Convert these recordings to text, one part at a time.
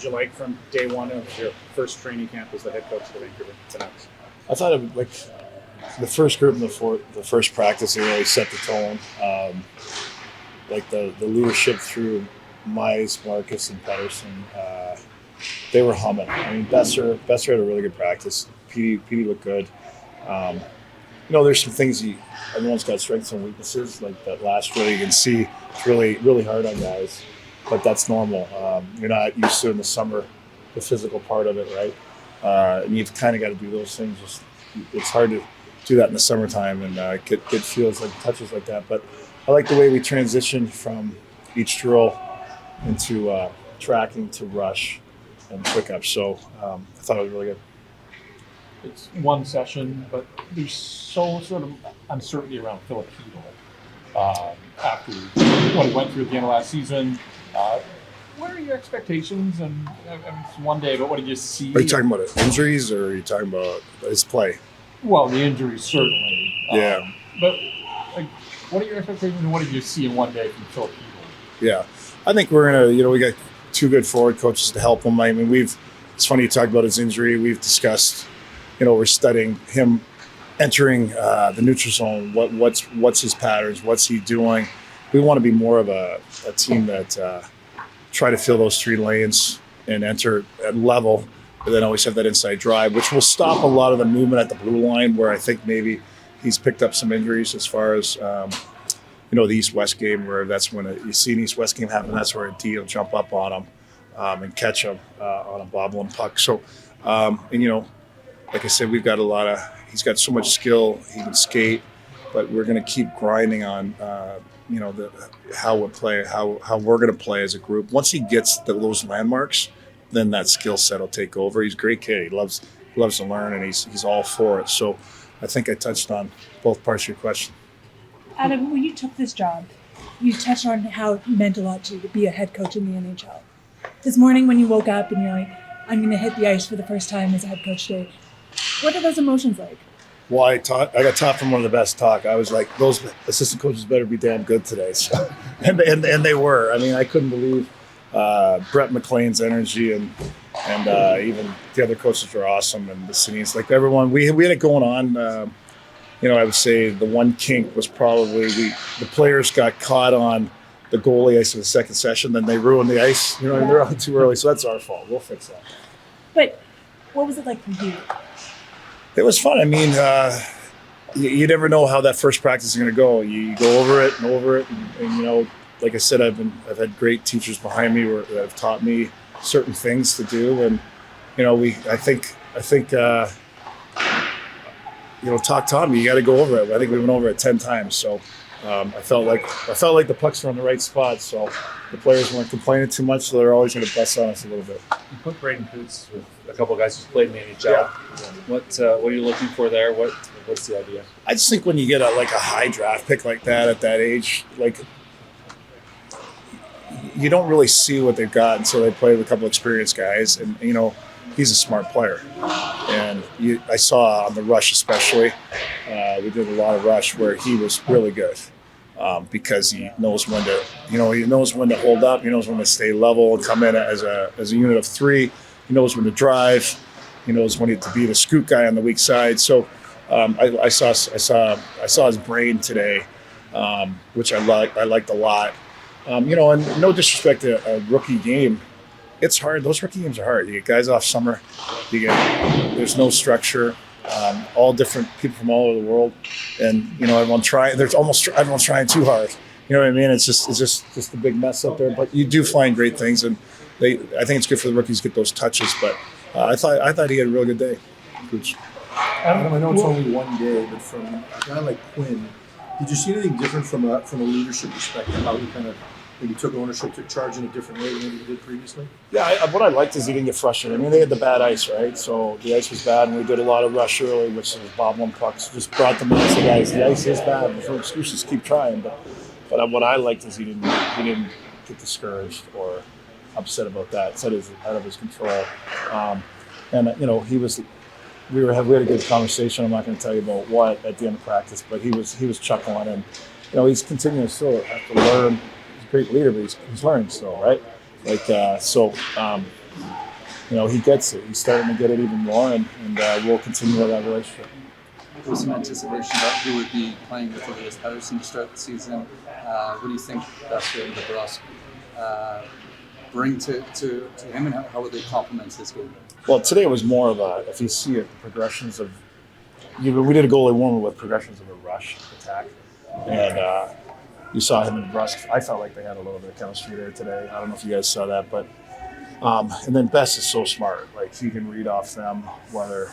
did you like from day one of your first training camp as the head coach of the Vancouver Canucks? I thought it like the first group and the first practice, they really set the tone. Like the leadership through Mize, Marcus, and Pedersen, they were humming. I mean, Besser had a really good practice. Petey looked good. There's some things everyone's got strengths and weaknesses. Like that last row, you can see it's really, really hard on guys, but that's normal. You're not used to in the summer the physical part of it, right? And you've kind of got to do those things. It's hard to do that in the summertime and get feels like touches like that. But I like the way we transitioned from each drill into tracking to rush and pickup. So I thought it was really good. It's one session, but there's so sort of uncertainty around Filipino after what he went through at the end of last season. What are your expectations? And I mean, it's one day, but what did you see? Are you talking about injuries or are you talking about his play? Well, the injuries certainly. Yeah. But like, what are your expectations and what did you see in one day from Filipino? Yeah, I think we're gonna. We got two good forward coaches to help him. I mean, it's funny you talk about his injury. We've discussed. We're studying him entering the neutral zone. What's his patterns? What's he doing? We want to be more of a team that try to fill those 3 lanes and enter at level, but then always have that inside drive, which will stop a lot of the movement at the blue line. Where I think maybe he's picked up some injuries as far as the East-West game, where that's when you see an East-West game happen. That's where a D will jump up on him and catch him on a bobbling puck. So like I said, he's got so much skill. He can skate, but we're going to keep grinding on, how we'll play, how we're going to play as a group. Once he gets those landmarks, then that skill set will take over. He's a great kid. He loves to learn, and he's all for it. So I think I touched on both parts of your question. Adam, when you took this job, you touched on how it meant a lot to you to be a head coach in the NHL. This morning when you woke up and you're like, I'm going to hit the ice for the first time as a head coach today, what are those emotions like? Well, I got taught from one of the best talk. I was like, those assistant coaches better be damn good today. So, and they were. I mean, I couldn't believe Brett McLean's energy and even the other coaches were awesome. And the scenes, like everyone, we had it going on. I would say the one kink was probably the players got caught on the goalie ice in the second session, then they ruined the ice. They're on too early, so that's our fault. We'll fix that. But what was it like for you? It was fun. I mean, you never know how that first practice is going to go. You go over it, and like I said, I've had great teachers behind me that have taught me certain things to do, and I think talk taught me. You got to go over it. I think we went over it 10 times. So I felt like the pucks were on the right spot. So the players weren't complaining too much. So they're always going to bust on us a little bit. You put Braden Coots with a couple of guys who's played in the NHL. Yeah. What are you looking for there? What's the idea? I just think when you get a high draft pick like that at that age, like you don't really see what they've got until they play with a couple of experienced guys. And he's a smart player. And I saw on the rush especially, we did a lot of rush where he was really good because he knows when to, he knows when to hold up, he knows when to stay level and come in as a unit of 3. He knows when to drive. He knows when to be the scoot guy on the weak side. So I saw his brain today, which I liked a lot. And no disrespect to a rookie game. It's hard. Those rookie games are hard. You get guys off summer. There's no structure. All different people from all over the world, and everyone's trying too hard. You know what I mean? It's just a big mess up there. But you do find great things, and I think it's good for the rookies to get those touches. But I thought he had a real good day. Cooch. Adam, I know it's only one day, but from a guy like Quinn, did you see anything different from a leadership perspective? How he kind of maybe took ownership, took charge in a different way than he did previously? Yeah, what I liked is he didn't get frustrated. I mean, they had the bad ice, right? So the ice was bad, and we did a lot of rush early, which was bobbling pucks. Just brought them against the guys. The ice is bad. There's no excuses. Keep trying. But what I liked is he didn't get discouraged or upset about that. It's out of his control. We had a good conversation. I'm not going to tell you about what at the end of practice, but he was chuckling, and he's continuing to still have to learn. He's a great leader, but he's learning still, right? he gets it. He's starting to get it even more, and we'll continue that relationship. There was some anticipation about who would be playing with Elias Pettersson to start the season. What do you think that's going to bring to him, and how would they complement his game? Well, today was more of a, if you see it, the progressions of, we did a goalie warmer with progressions of a rush attack. And you saw him and Rusk. I felt like they had a little bit of chemistry there today. I don't know if you guys saw that, but and then Bess is so smart. Like, he can read off them, whether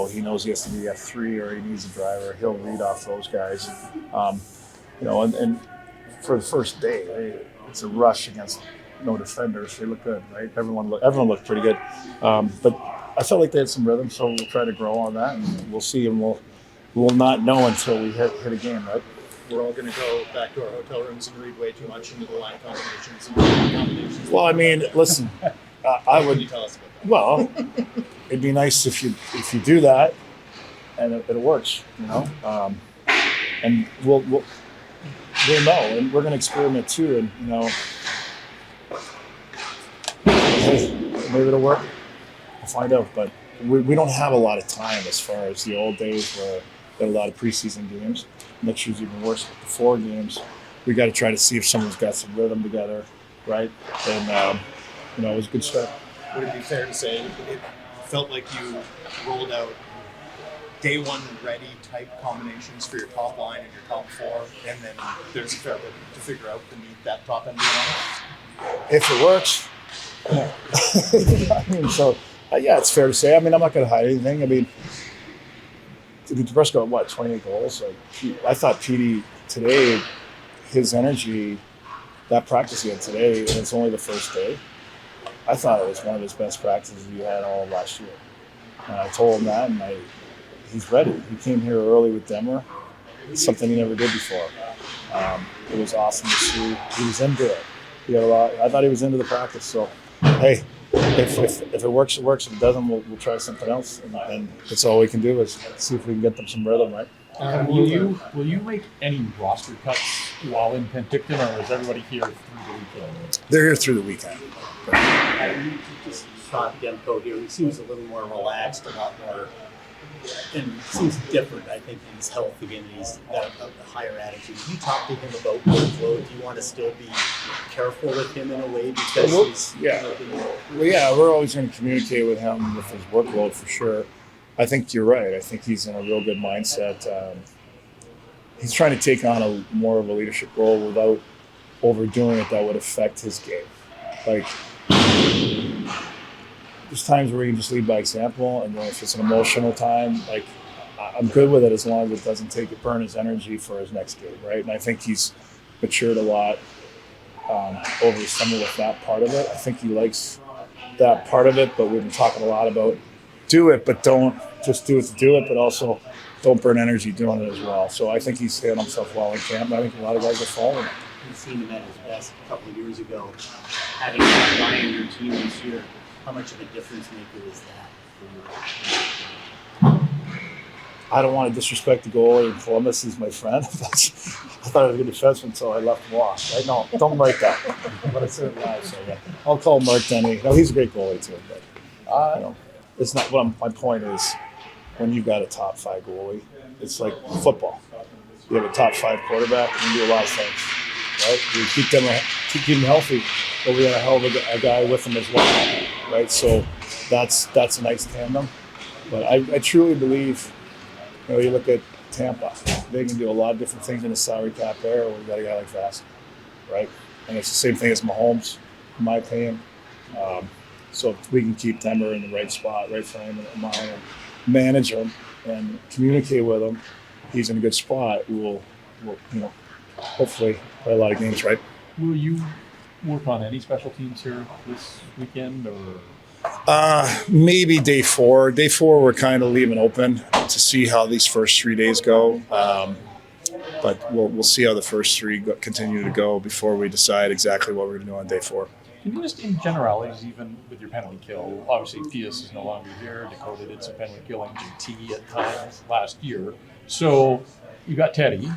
he knows he has to be F3 or he needs a driver. He'll read off those guys. And for the first day, it's a rush against no defenders. They look good, right? Everyone looked pretty good. But I felt like they had some rhythm, so we'll try to grow on that, and we'll see, and we'll not know until we hit a game, right? We're all going to go back to our hotel rooms and read way too much into the line combinations. Well, I mean, listen, I What would. can you tell us about that? Well, it'd be nice if you do that, and it works, and we'll know, and we're going to experiment too, and maybe it'll work. We'll find out, but we don't have a lot of time as far as the old days where we had a lot of preseason games. Next year's even worse with the 4 games. We got to try to see if someone's got some rhythm together, right? And it was a good start. Would it be fair to say it felt like you rolled out day one ready type combinations for your top line and your top 4, and then there's a fair bit to figure out to meet that top end of the line? If it works, I mean, so yeah, it's fair to say. I mean, I'm not going to hide anything. I mean, DeBrusco got 28 goals. I thought Petey today, his energy, that practice he had today, and it's only the first day. I thought it was one of his best practices he had all of last year. And I told him that, and he's ready. He came here early with Demmer. It's something he never did before. It was awesome to see. He was into it. He had a lot. I thought he was into the practice. So, hey, if it works, it works. If it doesn't, we'll try something else. And that's all we can do is see if we can get them some rhythm, right? Will you make any roster cuts while in Penticton, or is everybody here through the weekend? They're here through the weekend. You just saw Demko here. He seems a little more relaxed, a lot more, and seems different. I think he's healthy and he's got a higher attitude. Can you talk to him about workload? Do you want to still be careful with him in a way because he's Well, yeah, we're always going to communicate with him with his workload for sure. I think you're right. I think he's in a real good mindset. He's trying to take on more of a leadership role without overdoing it that would affect his game. Like, there's times where he can just lead by example, and then if it's an emotional time, like, I'm good with it as long as it doesn't burn his energy for his next game, right? And I think he's matured a lot over the summer with that part of it. I think he likes that part of it, but we've been talking a lot about do it, but don't just do it to do it, but also don't burn energy doing it as well. So I think he's handled himself well in camp, and I think a lot of guys are following him. You've seen him at his best a couple of years ago. Having that guy on your team this year, how much of a difference maker is that? I don't want to disrespect the goalie in Columbus. He's my friend. I thought he was a good defenseman until I left him walk. Right? No, don't write that. But I said it live, so yeah. I'll call Mark Denny. No, he's a great goalie too, but it's not. My point is, when you've got a top 5 goalie, it's like football. You have a top 5 quarterback, you can do a lot of things, right? You keep them healthy, but we got a hell of a guy with them as well, right? So that's a nice tandem. But I truly believe. You look at Tampa; they can do a lot of different things in a salary cap era. We've got a guy like Vass, right? And it's the same thing as Mahomes, in my opinion. So if we can keep Denver in the right spot, right frame and mind, and manage him and communicate with him, he's in a good spot. We'll hopefully play a lot of games, right? Will you work on any special teams here this weekend, or? Maybe day 4. Day 4, we're kind of leaving open to see how these first 3 days go. But we'll see how the first 3 continue to go before we decide exactly what we're going to do on day 4. Can you just, in generalities, even with your penalty kill, obviously Theus is no longer here. Dakota did some penalty killing, JT at times last year. So you got Teddy.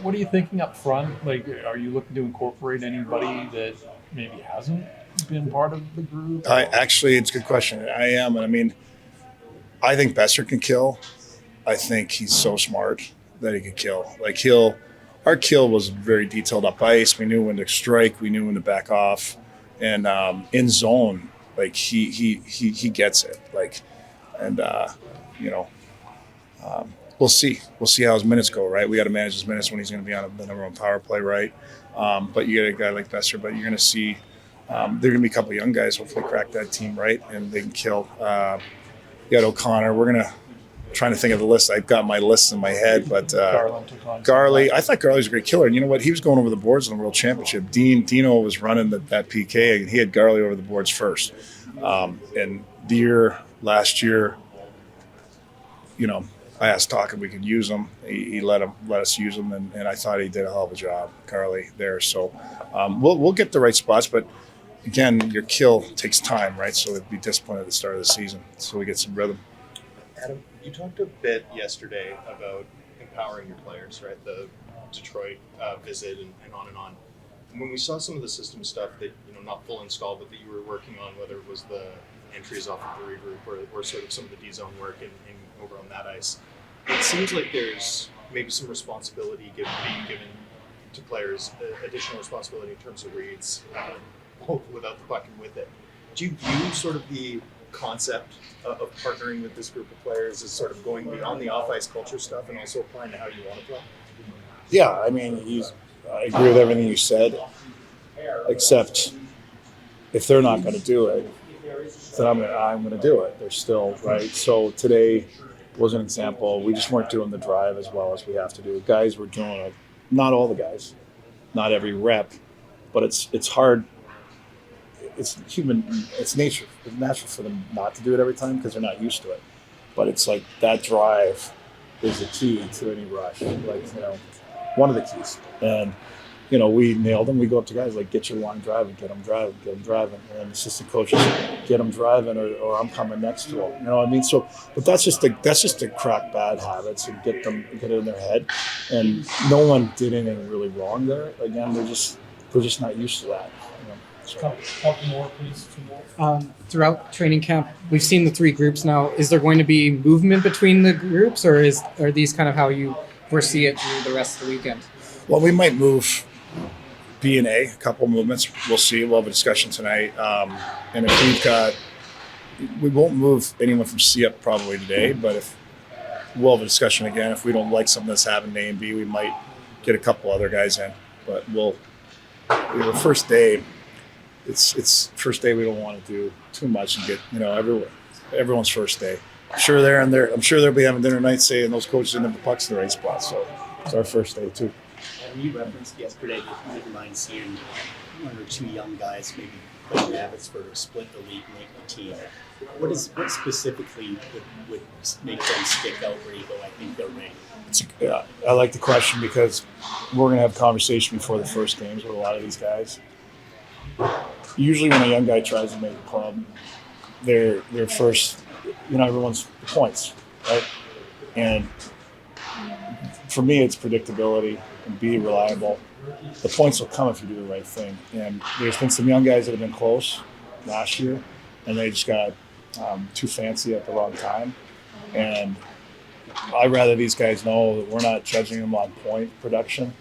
What are you thinking up front? Like, are you looking to incorporate anybody that maybe hasn't been part of the group? It's a good question. I am, and I mean, I think Besser can kill. I think he's so smart that he can kill. Like our kill was very detailed up ice. We knew when to strike. We knew when to back off, and in zone, like he gets it. Like, and you know, we'll see. We'll see how his minutes go. Right, we got to manage his minutes when he's going to be on the number one power play. Right, but you get a guy like Besser. But you're going to see there are going to be a couple of young guys hopefully crack that team right, and they can kill. You got O'Connor. We're gonna. Trying to think of the list. I've got my list in my head, but Garley. I thought Garley was a great killer. And you know what? He was going over the boards in the World Championship. Dino was running that PK, and he had Garley over the boards first. And last year, you know, I asked Talk if we could use him. He let us use him, and I thought he did a hell of a job, Garley, there. So we'll get the right spots, but again, your kill takes time, right? So it'd be disciplined at the start of the season, so we get some rhythm. Adam, you talked a bit yesterday about empowering your players, right? The Detroit visit and on and on. And when we saw some of the system stuff that, not full install, but that you were working on, whether it was the entries off of the regroup or sort of some of the D-zone work and over on that ice, it seems like there's maybe some responsibility being given to players, additional responsibility in terms of reads, without the puck and with it. Do you view sort of the concept of partnering with this group of players as sort of going beyond the off-ice culture stuff and also applying to how you want to play? Yeah, I mean, I agree with everything you said, except if they're not going to do it, then I'm going to do it. They're still, right? So today was an example. We just weren't doing the drive as well as we have to do. Guys were doing it. Not all the guys, not every rep, but it's hard. It's human. It's nature. It's natural for them not to do it every time because they're not used to it. But it's like that drive is the key to any rush. Like, one of the keys. And we nailed them. We go up to guys like, get your line driving, get them driving. And assistant coaches, get them driving, or I'm coming next to them. You know what I mean? So, but that's just to crack bad habits and get it in their head. And no one did anything really wrong there. Again, they're just not used to that. Couple more, please. Two more. Throughout training camp, we've seen the three groups now. Is there going to be movement between the groups, or are these kind of how you foresee it through the rest of the weekend? Well, we might move B and A, a couple movements. We'll see. We'll have a discussion tonight. And if we won't move anyone from C up probably today, but if we'll have a discussion again. If we don't like something that's happened in A and B, we might get a couple other guys in. But the first day, it's first day. We don't want to do too much and get everyone's first day. I'm sure they'll be having dinner night saying those coaches didn't have the pucks in the right spot. So it's our first day too. And you referenced yesterday that you wouldn't mind seeing one or two young guys maybe playing habits for split the league, make the team. What specifically would make them stick out where you go, I think they're ready? I like the question because we're going to have conversation before the first games with a lot of these guys. Usually when a young guy tries to make a club, their first, everyone's points, right? And for me, it's predictability and be reliable. The points will come if you do the right thing. And there's been some young guys that have been close last year, and they just got too fancy at the wrong time. And I'd rather these guys know that we're not judging them on point production.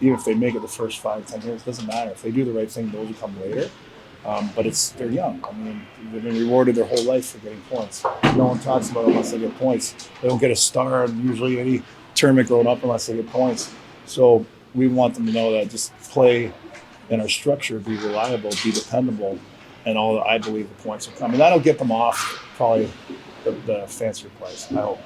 Even if they make it the first 5-10 years, it doesn't matter. If they do the right thing, those will come later. But they're young. I mean, they've been rewarded their whole life for getting points. No one talks about it unless they get points. They don't get a star in usually any tournament growing up unless they get points. So we want them to know that just play in our structure, be reliable, be dependable, and I believe the points will come. And that'll get them off probably the fancier plays, I hope.